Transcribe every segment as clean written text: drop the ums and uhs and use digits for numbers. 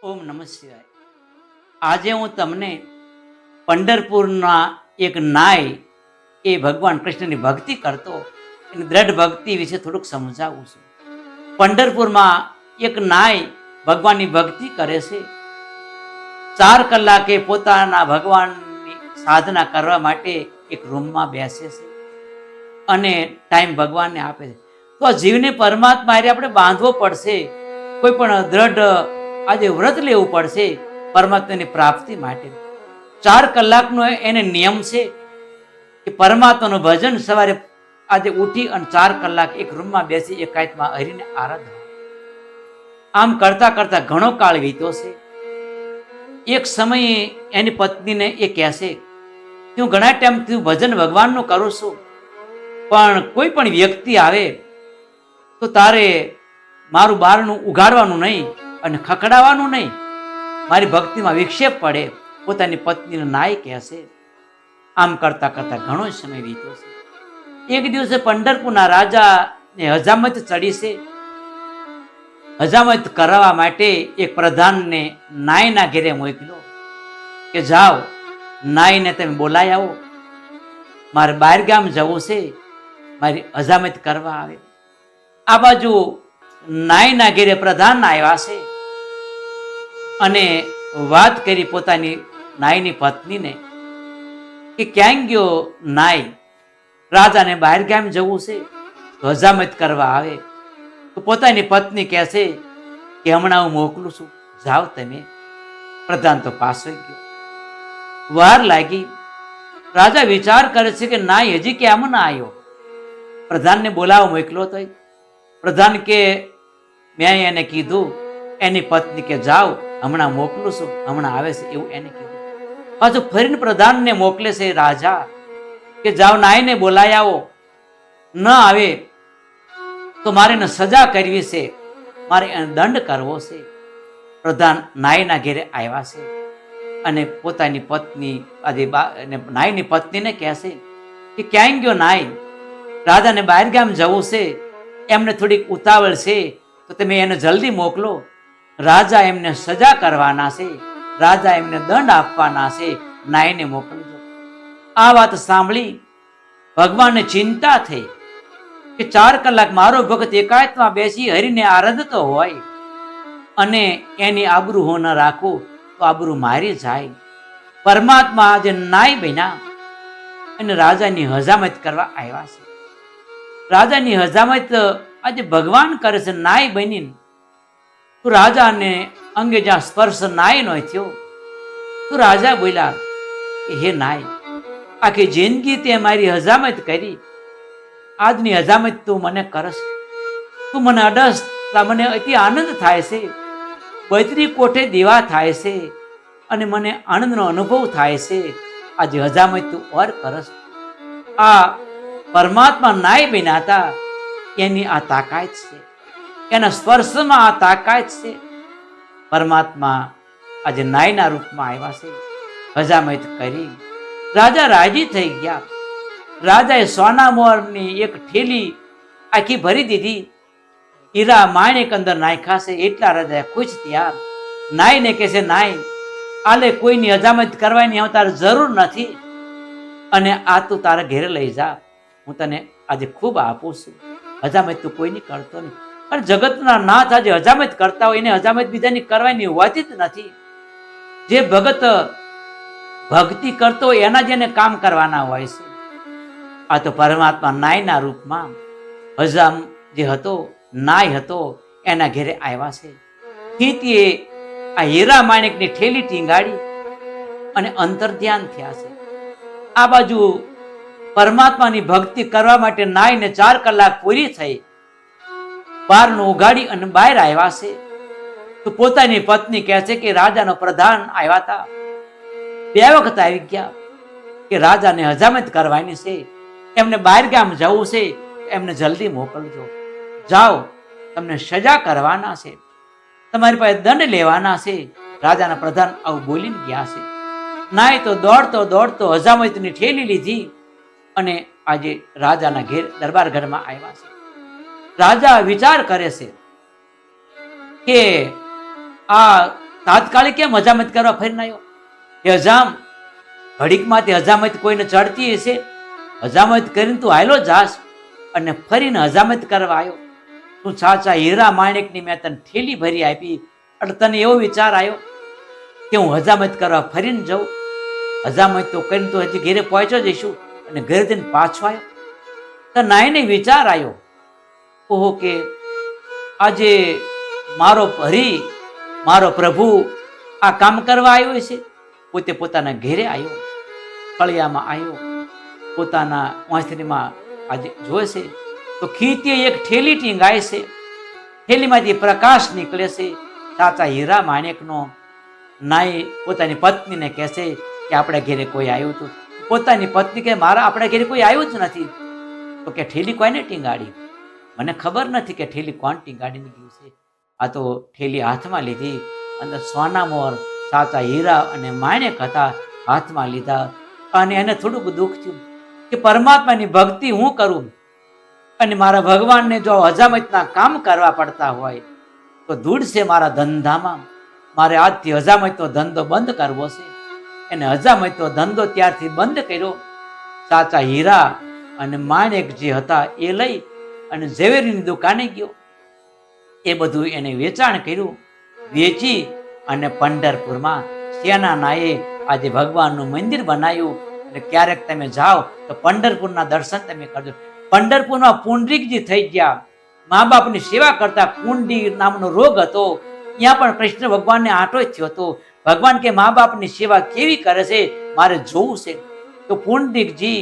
ઓમ નમઃ શિવાય. આજે હું તમને પંઢરપુરના એક નાય એ ભગવાન કૃષ્ણની ભક્તિ કરતો એની દ્રઢ ભક્તિ વિશે થોડુંક સમજાવું છું. પંઢરપુરમાં એક નાય ભગવાનની ભક્તિ કરે છે. 4 કલાકે પોતાના ભગવાનની સાધના કરવા માટે એક રૂમમાં બેસે છે અને ટાઈમ ભગવાનને આપે છે. તો આ જીવને પરમાત્મા હારે આપણે બાંધવો પડશે. કોઈ પણ દ્રઢ આજે વ્રત લેવું પડશે પરમાત્માની પ્રાપ્તિ માટે. 4 કલાકનો એને નિયમ છે કે પરમાત્માનું ભજન સવારે આજે ઉઠી અને 4 કલાક એક રૂમમાં બેસી એકાંતમાં હરીને આરાધના. આમ કરતા કરતા ઘણો કાળ વીત્યો છે. એક સમયે એની પત્નીને એ કહેશે કે હું ઘણા ટાઈમથી ભજન ભગવાનનું કરું છું, પણ કોઈ પણ વ્યક્તિ આવે તો તારે મારું બારણું ઉગાડવાનું નહીં અને ખખડાવવાનું નહીં, મારી ભક્તિમાં વિક્ષેપ પડે. પોતાની પત્નીને નાય કહેશે. આમ કરતા કરતા ઘણો સમય વીત્યો છે. એક દિવસે પંઢરપુરના રાજાને હજામત ચડી છે. હજામત કરવા માટે એક પ્રધાનને નાયના ઘેરે મોકલ્યો કે જાઓ નાયને તમે બોલાઈ આવો, મારે બહાર ગામ જવું છે, મારી હજામત કરવા આવે. આ બાજુ નાયના ઘેરે પ્રધાન આવ્યા છે અને વાત કરી પોતાની નાયની પત્નીને કે ક્યાં ગયો નાય, રાજાને બહાર ગામ જવું છે તો હજામત કરવા આવે. તો પોતાની પત્ની કહેશે કે હમણાં હું મોકલું છું, જાઓ તમે. પ્રધાન તો પાછો ગયો. વાર લાગી. રાજા વિચાર કરે છે કે નાય હજી કેમ ના આવ્યો. પ્રધાનને બોલાવો મોકલો તો પ્રધાન કે મેં એને કીધું, એની પત્ની કે જાઓ હમણાં મોકલું છું, હમણાં આવે છે એવું એને કીધું. પાછું ફરીને પ્રધાનને મોકલે છે રાજા કે જાઓ નાયને બોલાઈ આવો, ન આવે તો મારે એને સજા કરવી છે, મારે એને દંડ કરવો છે. પ્રધાન નાયના ઘેરે આવ્યા છે અને પોતાની પત્ની આજે નાયની પત્નીને કહેશે કે ક્યાં ગયો નાય, રાજાને બહાર ગામ જવું છે, એમને થોડીક ઉતાવળ છે, તો તમે એને જલ્દી મોકલો. રાજા એમને સજા કરવાના છે, રાજા એમને દંડ આપવાના છે, નાયને મોકલજો. આ વાત સાંભળી ભગવાનને ચિંતા થઈ કે 4 કલાક મારો ભગત એકાંતમાં બેસી હરીને આરાધતો હોય અને એની આબરૂ હું ન રાખું તો આબરૂ મારી જાય. પરમાત્મા આજે નાય બન્યા અને રાજાની હજામત કરવા આવ્યા છે. રાજાની હજામત આજે ભગવાન કરે છે નાય બનીને. તો રાજાને અંગે જ્યાં સ્પર્શ નાય નો થયો તો રાજા બોલ્યા કે હે નાય, આખી જિંદગી તે મારી હજામત કરી, આજની હજામત તું મને કરશ, તું મને અડસ, મને અતિ આનંદ થાય છે, 32 કોઠે દીવા થાય છે અને મને આનંદનો અનુભવ થાય છે. આજે હજામત તું ઓર કરશ. આ પરમાત્મા નાય બન્યા હતા એની આ તાકાત છે, એના સ્પર્શમાં આ તાકાત છે. પરમાત્મા આજે નાયના રૂપમાં આવ્યા છે, હજામત કરી. રાજા રાજી થઈ ગયા. રાજાએ સોના મોરની એક થેલી આખી ભરી દીધી, હીરા માણેક અંદર નાખ્યા છે. એટલા રાજાએ ખુશ થયા. નાયને કહે છે નાય, આલે કોઈની હજામત કરવાની હવે તારે જરૂર નથી અને આ તું તારા ઘેરે લઈ જા, હું તને આજે ખૂબ આપું છું. હજામત તું કોઈની કરતો નહીં. અને જગતના નાથ આજે હજામત કરતા હોય એને હજામત બીજાની કરવાની હોતી જ નથી. જે ભગત ભક્તિ કરતો હોય એના જેને કામ કરવાના હોય છે. આ તો પરમાત્મા નાયના રૂપમાં હજામ જે હતો નાય હતો એના ઘેરે આવ્યા છે. સ્થિતિએ આ હીરા માણેકની ઠેલી ટીંગાડી અને અંતર ધ્યાન થયા છે. આ બાજુ પરમાત્માની ભક્તિ કરવા માટે નાયને 4 કલાક પૂરી થઈ, બારનું ઉગાડી અને બહાર આવ્યા છે. તો પોતાની પત્ની કહે છે કે રાજાનો પ્રધાન આવ્યા હતા, 2 વખત આવી ગયા કે રાજાને હજામત કરવાની છે, એમને બહાર ગામ જવું છે, એમને જલ્દી મોકલજો. જાઓ, તમને સજા કરવાના છે, તમારી પાસે દંડ લેવાના છે. રાજાના પ્રધાન આવું બોલીને ગયા છે. નાય તો દોડતો દોડતો હજામતની ઠેલી લીધી અને આજે રાજાના ઘેર દરબાર ઘરમાં આવ્યા છે. રાજા વિચાર કરે છે કે આ તાત્કાલિક કેમ હજામત કરવા ફરીને આવ્યો? એ હજામ ઘડીકમાંથી હજામત કોઈને ચડતી હશે, હજામત કરીને તું હાલો જાસ અને ફરીને હજામત કરવા આવ્યો. તું સાચા હીરા માણેકની મેં તને થેલી ભરી આપી એટલે તને એવો વિચાર આવ્યો કે હું હજામત કરવા ફરીને જાઉં? હજામત તો કરીને તું હજી ઘેરે પહોંચ્યો જઈશું અને ઘરે જઈને પાછો આવ્યો. તો નાઈને વિચાર આવ્યો, ઓહો કે આજે મારો હરી, મારો પ્રભુ આ કામ કરવા આવ્યો છે. પોતે પોતાના ઘેરે આવ્યો, ફળિયામાં આવ્યો, પોતાના વાંસળીમાં આજે જોવે છે તો ખીતી એક થેલી ટીંગાય છે. થેલીમાંથી પ્રકાશ નીકળે છે. સાચા હીરા માણેકનો. નાઈ પોતાની પત્નીને કહેશે કે આપણે ઘેરે કોઈ આવ્યું હતું. પોતાની પત્ની કે મારા આપણા ઘેરે કોઈ આવ્યું જ નથી. તો કે થેલી કોઈને ટીંગાડી? મને ખબર નથી કે થેલી કોણ ટીંગાડીને ગયું છે. આ તો થેલી હાથમાં લીધી, અંદર સોના મોર સાચા હીરા અને માણેક હતા, હાથમાં લીધા. અને એને થોડુંક દુઃખ થયું કે પરમાત્માની ભક્તિ હું કરું અને મારા ભગવાનને જો હજામતના કામ કરવા પડતા હોય તો ધૂળ છે મારા ધંધામાં. મારે આજથી હજામતનો ધંધો બંધ કરવો છે. એને હજામતનો ધંધો ત્યારથી બંધ કર્યો. સાચા હીરા અને માણેક જે હતા એ લઈ અને ઝવેરીની દુકાને ગયો. એ બધું એને વેચાણ કર્યું. વેચી અને પંઢરપુરમાં સેનાનાએ આજે ભગવાનનું મંદિર બનાવ્યું. અને ક્યારેક તમે જાઓ તો પંઢરપુરના દર્શન તમે કરજો. પંઢરપુરમાં પુંડરીકજી થઈ ગયા. મા બાપની સેવા કરતા પુંડી નામનો રોગ હતો. ત્યાં પણ કૃષ્ણ ભગવાનને આંટો જ થયો હતો. ભગવાન કે મા બાપની સેવા કેવી કરે છે, મારે જોવું છે. તો પુંડરીકજી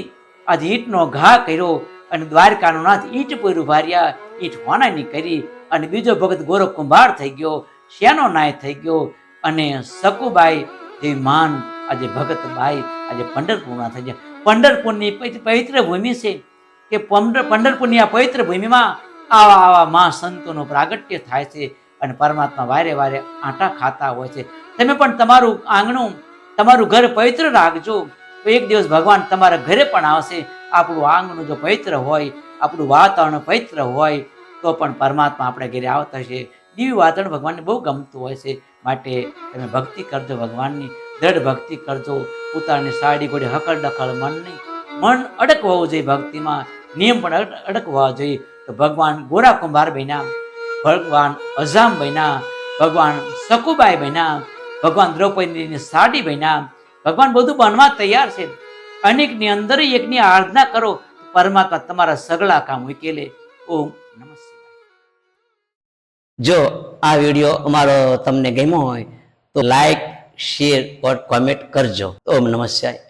આજે ઈંટનો ઘા કર્યો અને દ્વારકાનો નાથ ઈંટ પર ઉભા રહ્યા. ઈંટ હોનાની કરી અને બીજો ભગત ગોરો કુંભાર થઈ ગયો, શેનો નાય થઈ ગયો. અને સકુબાઈ જે માન આજે ભગત બાઈ આજે પંઢરપુરના થઈ ગયા. પંઢરપુરની પવિત્ર ભૂમિ છે કે પંઢરપુરની આ પવિત્ર ભૂમિમાં આવા આવા મા સંતોનું પ્રાગટ્ય થાય છે અને પરમાત્મા વારે વારે આંટા ખાતા હોય છે. તમે પણ તમારું આંગણું, તમારું ઘર પવિત્ર રાખજો તો એક દિવસ ભગવાન તમારા ઘરે પણ આવશે. આપણું આંગણું જો પવિત્ર હોય, આપણું વાતાવરણ પવિત્ર હોય તો પણ પરમાત્મા આપણે ઘરે આવતા છે. દિવ્ય વાતાવરણ ભગવાનને બહુ ગમતું હોય છે. માટે તમે ભક્તિ કરજો, ભગવાનની દ્રઢ ભક્તિ કરજો. ઉતારની સાડી ઘોડી હકલ ડખલ મન નહીં, મન અડક હોવું જોઈએ ભક્તિમાં, નિયમ પણ અડક હોવા જોઈએ. તો ભગવાન ગોરા કુંભાર બન્યા, ભગવાન અજામ બન્યા, ભગવાન સકુબાઈ બન્યા, ભગવાન દ્રૌપદીની સાડી બન્યા. ભગવાન બધું બનવા તૈયાર છે. અનેકની અંદર એકની આરાધના કરો, પરમાત્મા તમારા સગળા કામ ઉકેલે. ઓમ નમઃ શિવાય. જો આ વિડીયો અમારો તમને ગમ્યો હોય તો લાઈક, શેર और કોમેન્ટ કરજો. ઓમ નમઃ શિવાય.